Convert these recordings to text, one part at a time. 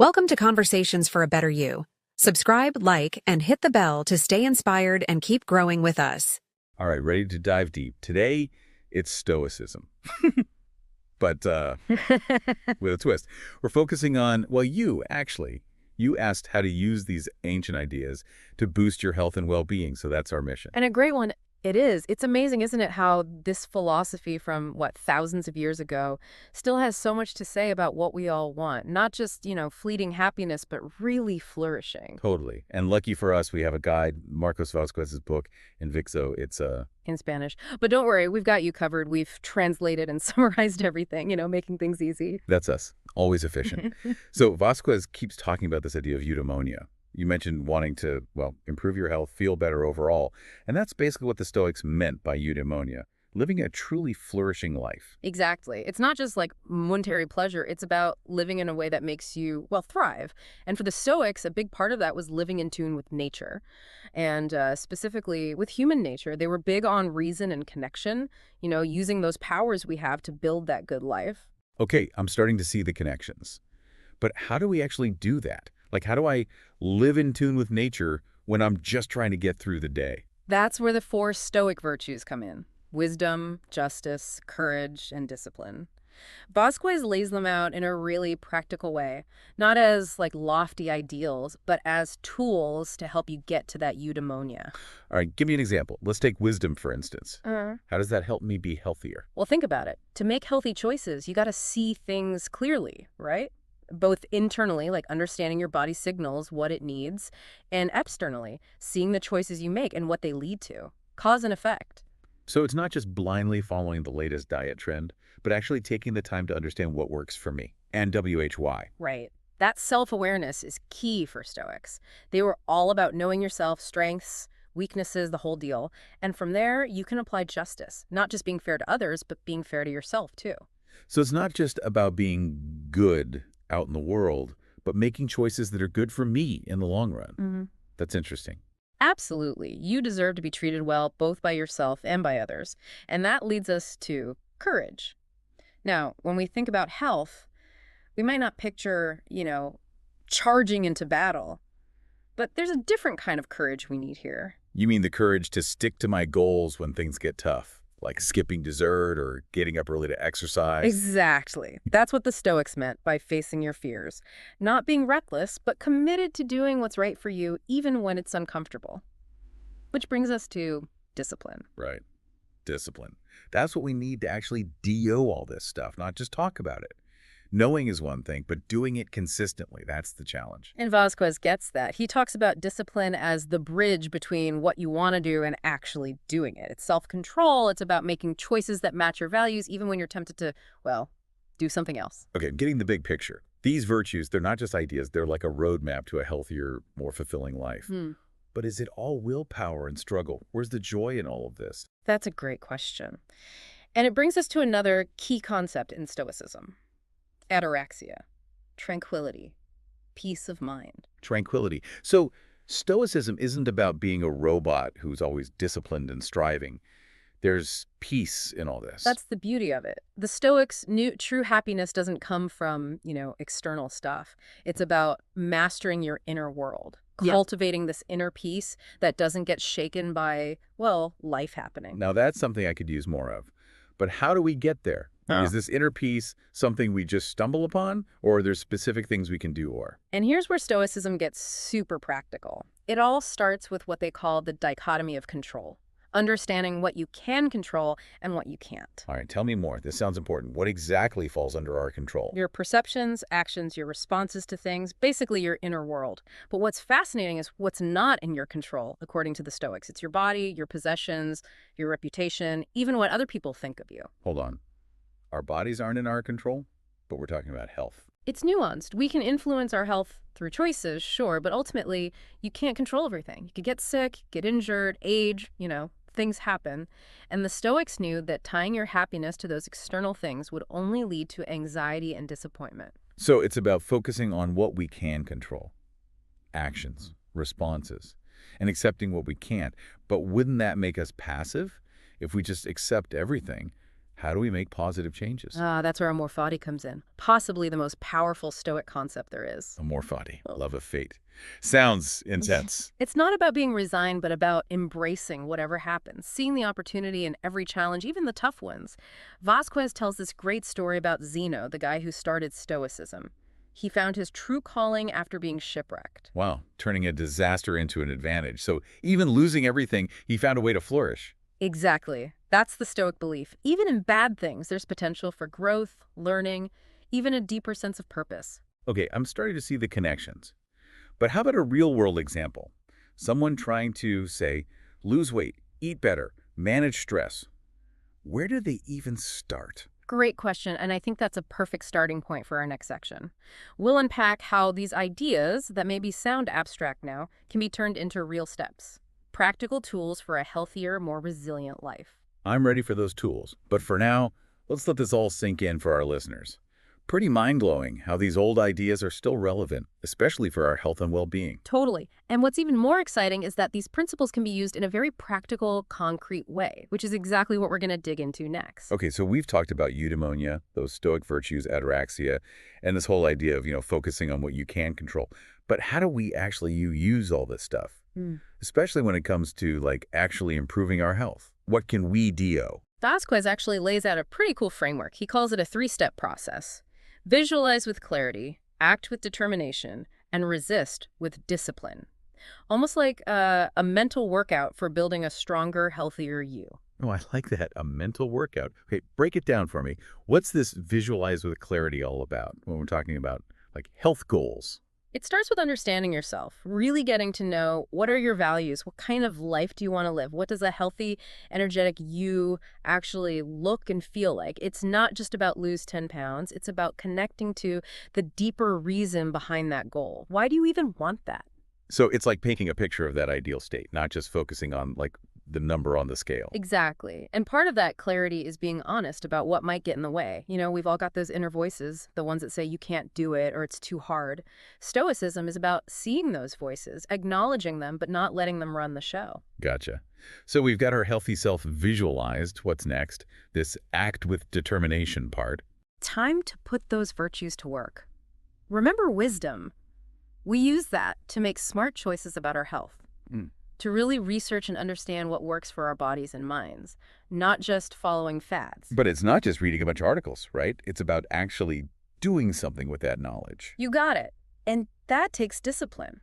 Welcome to Conversations for a Better You. Subscribe, like, and hit the bell to stay inspired and keep growing with us. All right, ready to dive deep. Today, it's Stoicism. but with a twist. We're focusing on, well, you asked how to use these ancient ideas to boost your health and well-being, so that's our mission. And a great one it is. It's amazing, isn't it, how this philosophy from, thousands of years ago still has so much to say about what we all want. Not just, fleeting happiness, but really flourishing. Totally. And lucky for us, we have a guide, Marcos Vázquez's book, Invincible. It's in Spanish. But don't worry, we've got you covered. We've translated and summarized everything, making things easy. That's us. Always efficient. So Vázquez keeps talking about this idea of eudaimonia. You mentioned wanting to, improve your health, feel better overall. And that's basically what the Stoics meant by eudaimonia, living a truly flourishing life. Exactly. It's not just like momentary pleasure. It's about living in a way that makes you, thrive. And for the Stoics, a big part of that was living in tune with nature. And specifically with human nature, they were big on reason and connection, using those powers we have to build that good life. Okay, I'm starting to see the connections. But how do we actually do that? Like, how do I live in tune with nature when I'm just trying to get through the day? That's where the 4 Stoic virtues come in: wisdom, justice, courage, and discipline. Vázquez lays them out in a really practical way, not as lofty ideals, but as tools to help you get to that eudaimonia. All right, give me an example. Let's take wisdom, for instance. How does that help me be healthier? Well, think about it. To make healthy choices, you got to see things clearly, right? Both internally, like understanding your body signals what it needs, and externally, seeing the choices you make and what they lead to. Cause and effect. So it's not just blindly following the latest diet trend, but actually taking the time to understand what works for me and why. Right. That self-awareness is key for Stoics. They were all about knowing yourself, strengths, weaknesses, the whole deal. And from there, you can apply justice, not just being fair to others, but being fair to yourself, too. So it's not just about being good out in the world, but making choices that are good for me in the long run. That's interesting. Absolutely. You deserve to be treated well, both by yourself and by others. And that leads us to courage. Now, when we think about health, we might not picture, charging into battle. But there's a different kind of courage we need here. You mean the courage to stick to my goals when things get tough? Like skipping dessert or getting up early to exercise? Exactly. That's what the Stoics meant by facing your fears. Not being reckless, but committed to doing what's right for you, even when it's uncomfortable. Which brings us to discipline. Right. Discipline. That's what we need to actually do all this stuff, not just talk about it. Knowing is one thing, but doing it consistently, that's the challenge. And Vázquez gets that. He talks about discipline as the bridge between what you want to do and actually doing it. It's self-control. It's about making choices that match your values, even when you're tempted to, do something else. Okay, getting the big picture. These virtues, they're not just ideas. They're like a roadmap to a healthier, more fulfilling life. But is it all willpower and struggle? Where's the joy in all of this? That's a great question. And it brings us to another key concept in Stoicism. Ataraxia, tranquility, peace of mind. Tranquility. So Stoicism isn't about being a robot who's always disciplined and striving. There's peace in all this. That's the beauty of it. The Stoics knew true happiness doesn't come from, external stuff. It's about mastering your inner world, cultivating this inner peace that doesn't get shaken by, life happening. Now that's something I could use more of. But how do we get there? Is this inner peace something we just stumble upon, or are there specific things we can do? And here's where Stoicism gets super practical. It all starts with what they call the dichotomy of control, understanding what you can control and what you can't. All right, tell me more. This sounds important. What exactly falls under our control? Your perceptions, actions, your responses to things, basically your inner world. But what's fascinating is what's not in your control, according to the Stoics. It's your body, your possessions, your reputation, even what other people think of you. Hold on. Our bodies aren't in our control, but we're talking about health. It's nuanced. We can influence our health through choices, sure, but ultimately, you can't control everything. You could get sick, get injured, age, things happen. And the Stoics knew that tying your happiness to those external things would only lead to anxiety and disappointment. So it's about focusing on what we can control. Actions, responses, and accepting what we can't. But wouldn't that make us passive? If we just accept everything, how do we make positive changes? That's where amor fati comes in. Possibly the most powerful Stoic concept there is. Amor fati, love of fate. Sounds intense. It's not about being resigned, but about embracing whatever happens, seeing the opportunity in every challenge, even the tough ones. Vázquez tells this great story about Zeno, the guy who started Stoicism. He found his true calling after being shipwrecked. Wow, turning a disaster into an advantage. So even losing everything, he found a way to flourish. Exactly. That's the Stoic belief. Even in bad things, there's potential for growth, learning, even a deeper sense of purpose. Okay, I'm starting to see the connections. But how about a real-world example? Someone trying to, say, lose weight, eat better, manage stress. Where do they even start? Great question, and I think that's a perfect starting point for our next section. We'll unpack how these ideas that maybe sound abstract now can be turned into real steps. Practical tools for a healthier, more resilient life. I'm ready for those tools. But for now, let's let this all sink in for our listeners. Pretty mind-blowing how these old ideas are still relevant, especially for our health and well-being. Totally. And what's even more exciting is that these principles can be used in a very practical, concrete way, which is exactly what we're going to dig into next. Okay, so we've talked about eudaimonia, those Stoic virtues, ataraxia, and this whole idea of, focusing on what you can control. But how do we actually use all this stuff? Especially when it comes to, actually improving our health. What can we do? Vázquez actually lays out a pretty cool framework. He calls it a 3-step process. Visualize with clarity, act with determination, and resist with discipline. Almost like a mental workout for building a stronger, healthier you. Oh, I like that. A mental workout. Okay, break it down for me. What's this visualize with clarity all about when we're talking about, health goals? It starts with understanding yourself, really getting to know what are your values, what kind of life do you want to live, what does a healthy, energetic you actually look and feel like. It's not just about lose 10 pounds, it's about connecting to the deeper reason behind that goal. Why do you even want that? So it's like painting a picture of that ideal state, not just focusing on, the number on the scale. Exactly. And part of that clarity is being honest about what might get in the way. We've all got those inner voices, the ones that say you can't do it or it's too hard. Stoicism is about seeing those voices, acknowledging them, but not letting them run the show. Gotcha. So we've got our healthy self visualized. What's next? This act with determination part. Time to put those virtues to work. Remember wisdom. We use that to make smart choices about our health. To really research and understand what works for our bodies and minds, not just following fads. But it's not just reading a bunch of articles, right? It's about actually doing something with that knowledge. You got it. And that takes discipline.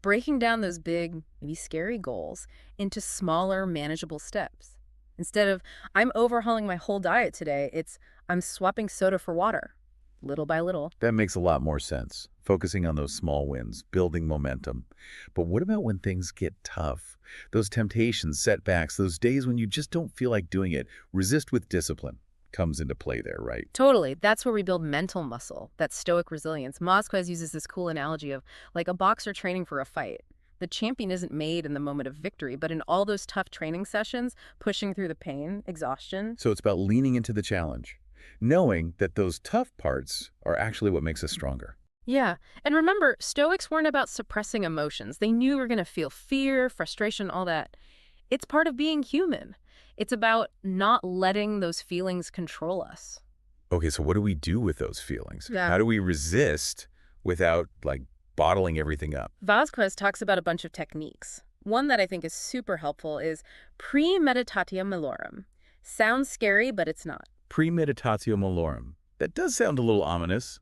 Breaking down those big, maybe scary goals into smaller, manageable steps. Instead of, I'm overhauling my whole diet today, it's, I'm swapping soda for water, little by little. That makes a lot more sense. Focusing on those small wins, building momentum. But what about when things get tough? Those temptations, setbacks, those days when you just don't feel like doing it. Resist with discipline comes into play there, right? Totally. That's where we build mental muscle, that stoic resilience. Marcos uses this cool analogy of like a boxer training for a fight. The champion isn't made in the moment of victory, but in all those tough training sessions, pushing through the pain, exhaustion. So it's about leaning into the challenge, knowing that those tough parts are actually what makes us stronger. Yeah. And remember, Stoics weren't about suppressing emotions. They knew we were going to feel fear, frustration, all that. It's part of being human. It's about not letting those feelings control us. Okay, so what do we do with those feelings? Yeah. How do we resist without, bottling everything up? Vázquez talks about a bunch of techniques. One that I think is super helpful is premeditatio malorum. Sounds scary, but it's not. Premeditatio malorum. That does sound a little ominous.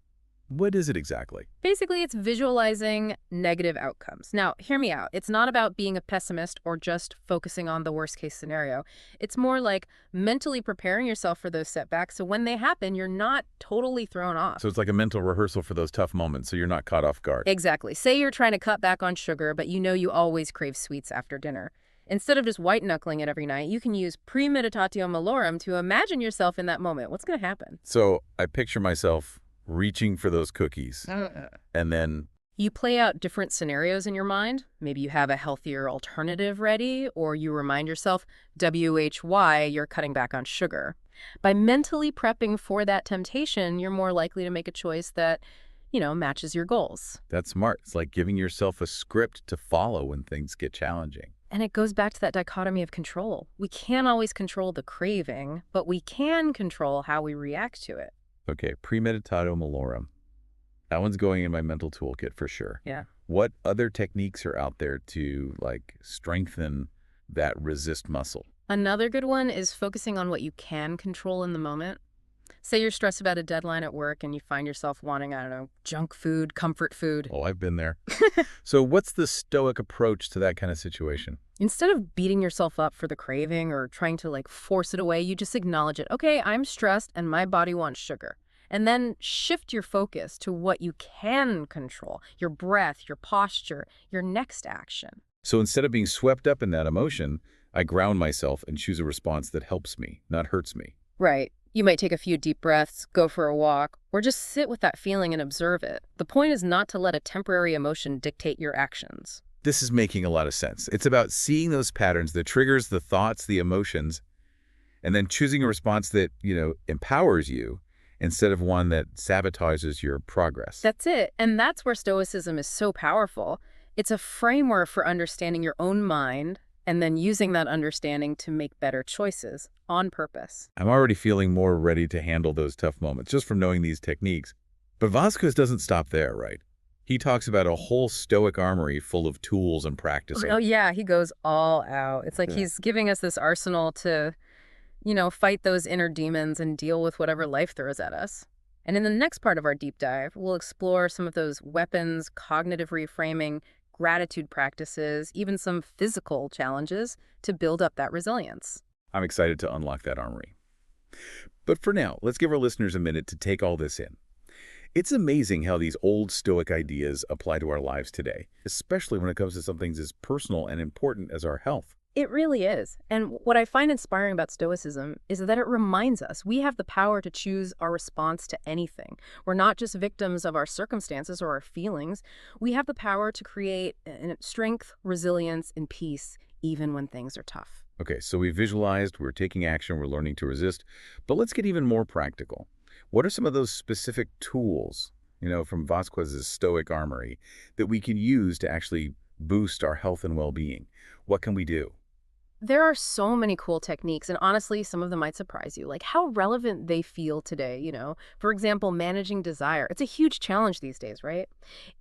What is it exactly? Basically, it's visualizing negative outcomes. Now, hear me out. It's not about being a pessimist or just focusing on the worst case scenario. It's more like mentally preparing yourself for those setbacks so when they happen, you're not totally thrown off. So it's like a mental rehearsal for those tough moments so you're not caught off guard. Exactly. Say you're trying to cut back on sugar, but you know you always crave sweets after dinner. Instead of just white-knuckling it every night, you can use premeditatio malorum to imagine yourself in that moment. What's going to happen? So I picture myself reaching for those cookies, and then you play out different scenarios in your mind. Maybe you have a healthier alternative ready, or you remind yourself, WHY, you're cutting back on sugar. By mentally prepping for that temptation, you're more likely to make a choice that, matches your goals. that's smart. It's like giving yourself a script to follow when things get challenging. And it goes back to that dichotomy of control. We can't always control the craving, but we can control how we react to it. Okay, premeditado malorum. That one's going in my mental toolkit for sure. Yeah. What other techniques are out there to, like, strengthen that resist muscle? Another good one is focusing on what you can control in the moment. Say you're stressed about a deadline at work and you find yourself wanting, I don't know, junk food, comfort food. Oh, I've been there. So what's the Stoic approach to that kind of situation? Instead of beating yourself up for the craving or trying to like force it away, you just acknowledge it. Okay, I'm stressed and my body wants sugar. And then shift your focus to what you can control, your breath, your posture, your next action. So instead of being swept up in that emotion, I ground myself and choose a response that helps me, not hurts me. Right. You might take a few deep breaths, go for a walk, or just sit with that feeling and observe it. The point is not to let a temporary emotion dictate your actions. This is making a lot of sense. It's about seeing those patterns, the triggers, the thoughts, the emotions, and then choosing a response that, empowers you instead of one that sabotages your progress. That's it. And that's where Stoicism is so powerful. It's a framework for understanding your own mind and then using that understanding to make better choices on purpose. I'm already feeling more ready to handle those tough moments just from knowing these techniques. But Vázquez doesn't stop there, right? He talks about a whole Stoic armory full of tools and practices. Oh, yeah, he goes all out. It's like he's giving us this arsenal to, fight those inner demons and deal with whatever life throws at us. And in the next part of our deep dive, we'll explore some of those weapons, cognitive reframing, gratitude practices, even some physical challenges to build up that resilience. I'm excited to unlock that armory. But for now, let's give our listeners a minute to take all this in. It's amazing how these old Stoic ideas apply to our lives today, especially when it comes to something as personal and important as our health. It really is. And what I find inspiring about Stoicism is that it reminds us we have the power to choose our response to anything. We're not just victims of our circumstances or our feelings. We have the power to create strength, resilience, and peace, even when things are tough. Okay, so we visualized, we're taking action, we're learning to resist, but let's get even more practical. What are some of those specific tools, from Vázquez's Stoic armory that we can use to actually boost our health and well-being? What can we do? There are so many cool techniques, and honestly, some of them might surprise you, like how relevant they feel today, For example, managing desire. It's a huge challenge these days, right?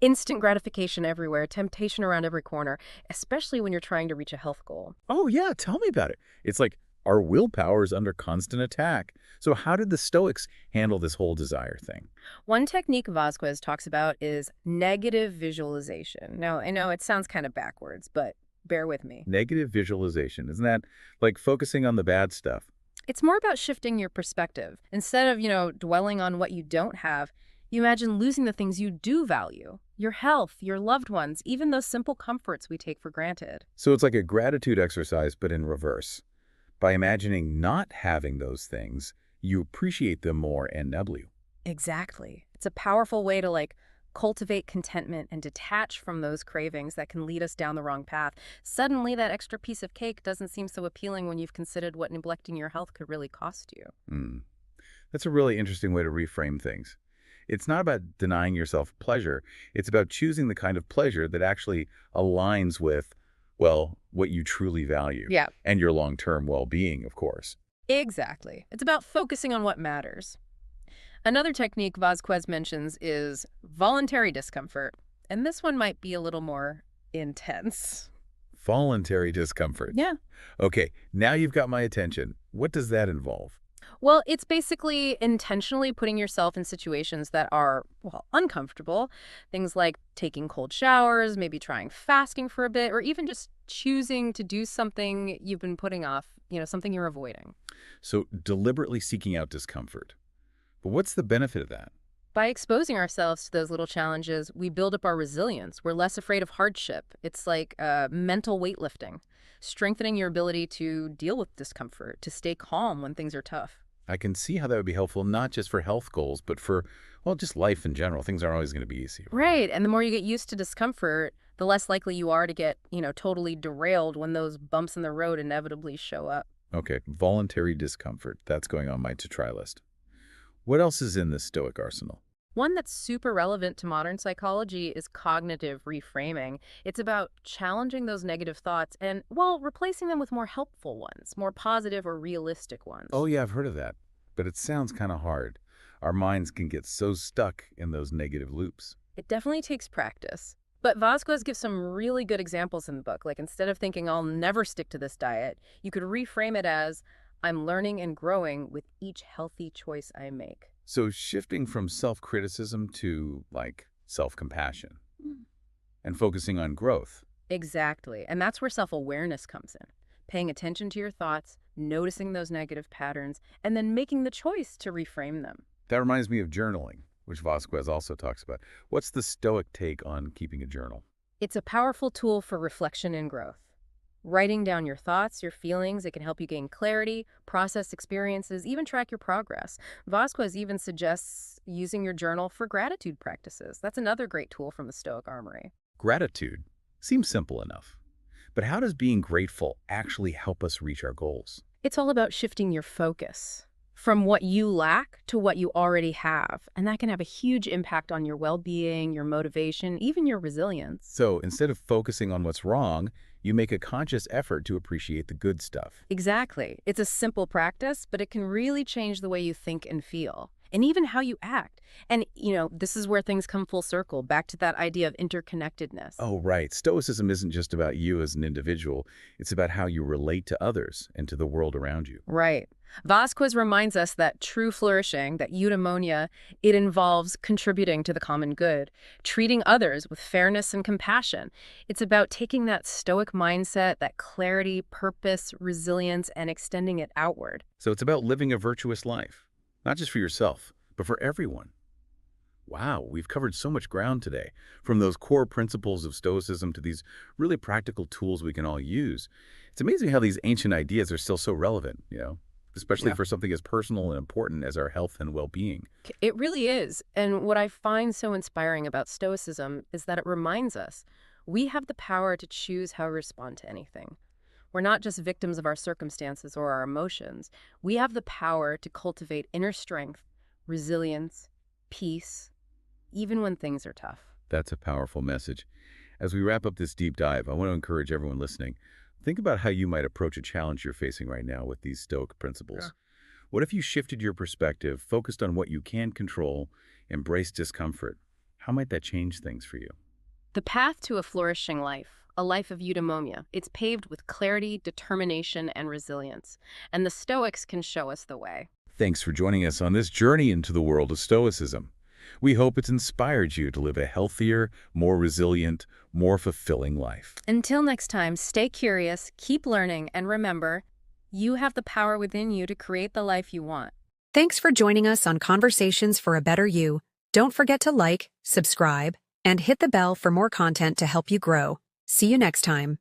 Instant gratification everywhere, temptation around every corner, especially when you're trying to reach a health goal. Oh, yeah, tell me about it. It's like our willpower is under constant attack. So how did the Stoics handle this whole desire thing? One technique Vázquez talks about is negative visualization. Now, I know it sounds kind of backwards, but bear with me. Negative visualization. Isn't that like focusing on the bad stuff? It's more about shifting your perspective. Instead of, dwelling on what you don't have, you imagine losing the things you do value. Your health, your loved ones, even those simple comforts we take for granted. So it's like a gratitude exercise, but in reverse. By imagining not having those things, you appreciate them more and nubly. Exactly. It's a powerful way to cultivate contentment and detach from those cravings that can lead us down the wrong path. Suddenly, that extra piece of cake doesn't seem so appealing when you've considered what neglecting your health could really cost you. That's a really interesting way to reframe things. It's not about denying yourself pleasure. It's about choosing the kind of pleasure that actually aligns with, what you truly value. Yeah. And your long-term well-being, of course. Exactly. It's about focusing on what matters. Another technique Vázquez mentions is voluntary discomfort, and this one might be a little more intense. Voluntary discomfort. Yeah. Okay, now you've got my attention. What does that involve? Well, it's basically intentionally putting yourself in situations that are, uncomfortable. Things like taking cold showers, maybe trying fasting for a bit, or even just choosing to do something you've been putting off, something you're avoiding. So deliberately seeking out discomfort. But what's the benefit of that? By exposing ourselves to those little challenges, we build up our resilience. We're less afraid of hardship. It's like mental weightlifting, strengthening your ability to deal with discomfort, to stay calm when things are tough. I can see how that would be helpful, not just for health goals, but for, just life in general. Things aren't always going to be easy. Right. And the more you get used to discomfort, the less likely you are to get, totally derailed when those bumps in the road inevitably show up. Okay, voluntary discomfort. That's going on my to-try list. What else is in the Stoic arsenal? One that's super relevant to modern psychology is cognitive reframing. It's about challenging those negative thoughts and, well, replacing them with more helpful ones, more positive or realistic Oh ones. yeah, I've heard of that. But it sounds kind of hard. Our minds can get so stuck in those negative loops. It definitely takes practice. But Vasquez gives some really good examples in the book. Like instead of thinking, I'll never stick to this diet, you could reframe it as, I'm learning and growing with each healthy choice I make. So shifting from self-criticism to, like, self-compassion Mm. and focusing on growth. Exactly. And that's where self-awareness comes in. Paying attention to your thoughts, noticing those negative patterns, and then making the choice to reframe them. That reminds me of journaling, which Vasquez also talks about. What's the Stoic take on keeping a journal? It's a powerful tool for reflection and growth. Writing down your thoughts, your feelings, it can help you gain clarity, process experiences, even track your progress. Vasquez even suggests using your journal for gratitude practices. That's another great tool from the Stoic Armory. Gratitude seems simple enough. But how does being grateful actually help us reach our goals? It's all about shifting your focus from what you lack to what you already have. And that can have a huge impact on your well-being, your motivation, even your resilience. So instead of focusing on what's wrong, you make a conscious effort to appreciate the good stuff. Exactly. It's a simple practice, but it can really change the way you think and feel, and even how you act. And, this is where things come full circle, back to that idea of interconnectedness. Oh, right. Stoicism isn't just about you as an individual. It's about how you relate to others and to the world around you. Right. Vasquez reminds us that true flourishing, that eudaimonia, it involves contributing to the common good, treating others with fairness and compassion. It's about taking that stoic mindset, that clarity, purpose, resilience, and extending it outward. So it's about living a virtuous life, not just for yourself, but for everyone. Wow, we've covered so much ground today, from those core principles of Stoicism to these really practical tools we can all use. It's amazing how these ancient ideas are still so relevant, especially Yeah. for something as personal and important as our health and well-being. It really is. And what I find so inspiring about Stoicism is that it reminds us we have the power to choose how we respond to anything. We're not just victims of our circumstances or our emotions. We have the power to cultivate inner strength, resilience, peace, even when things are tough. That's a powerful message. As we wrap up this deep dive, I want to encourage everyone listening, think about how you might approach a challenge you're facing right now with these Stoic principles. Yeah. What if you shifted your perspective, focused on what you can control, embraced discomfort? How might that change things for you? The path to a flourishing life, a life of eudaimonia, it's paved with clarity, determination, and resilience. And the Stoics can show us the way. Thanks for joining us on this journey into the world of Stoicism. We hope it's inspired you to live a healthier, more resilient, more fulfilling life. Until next time, stay curious, keep learning, and remember, you have the power within you to create the life you want. Thanks for joining us on Conversations for a Better You. Don't forget to like, subscribe, and hit the bell for more content to help you grow. See you next time.